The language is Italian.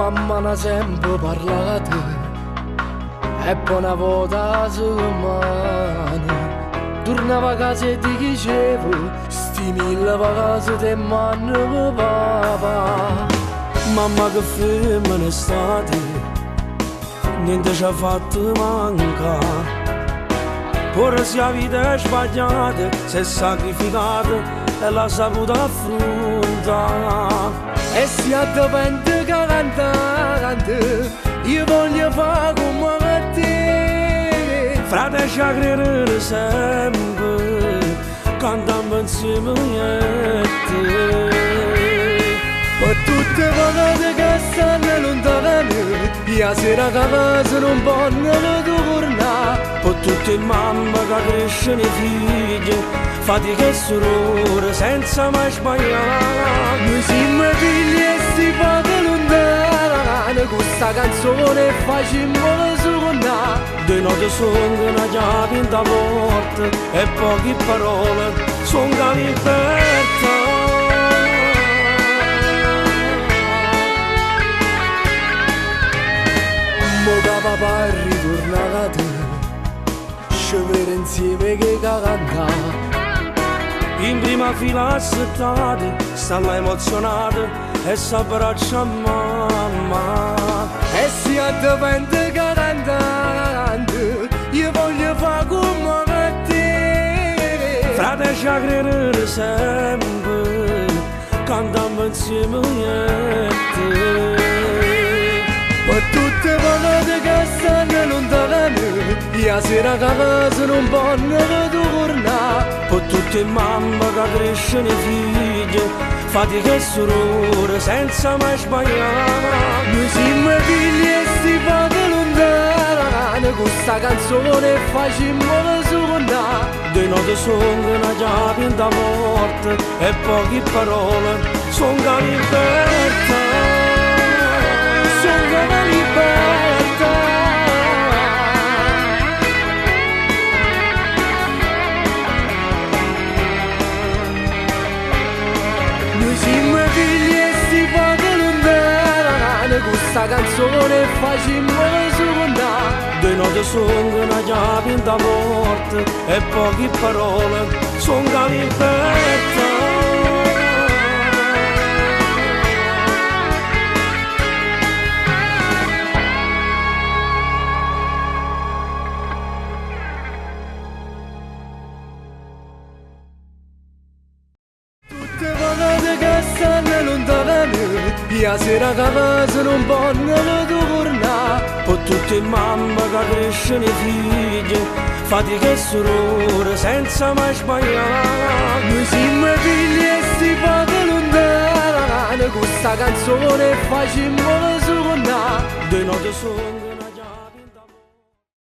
Mamma n'ha sempre parlato e poi una volta settimana tornava a casa e ti dicevo sti 1000 vacanze te manno papà. Mamma che femmina è stata, niente ci ha fatto mancare. Ora se la vita è sbagliata, si è sacrificata e l'ha saputa affrontare. E se dipende che cantante, io voglio fare come te. Frate ci credere sempre, cantando insieme a te. Per tutte le volte che stanno lontane, la sera che casa non possono tornare. Per tutte le mamme che crescono i figli, fatica e sorore senza mai sbagliare. Noi siamo figli e si fate lontane, questa canzone facciamo suonare. Due note sono una chiave in da porta e poche parole sono la libertà. Mo che papà è ritornato, scevere insieme che cantava. In prima fila assettate, stanno emozionate e s'abbraccia a mamma. E se dipende che cantante, io voglio fare come te. Frate ci credere sempre, cantando insieme a te. Per tutte le volte che stanno lontane, la sera che casa non possono tornare. Per tutte le mamme che crescono i figli, fatica e sorore senza mai sbagliare. Noi siamo figli e si fate lontane, questa canzone facciamo suonare. Due note sono una chiave in da morte e poche parole sono la libertà. Sono la libertà. Noi siamo figli e si fate lontane, questa canzone facciamo suonare. Due note sono una chiave in da morte e poche parole sono la libertà. Che stanno lontane, la sera che casa non possono tornare. Per tutte le mamme che crescono i figli, fatica e sorore senza mai sbagliare. Noi siamo figli e si fate lontane, questa canzone facciamo suonare. Due note sono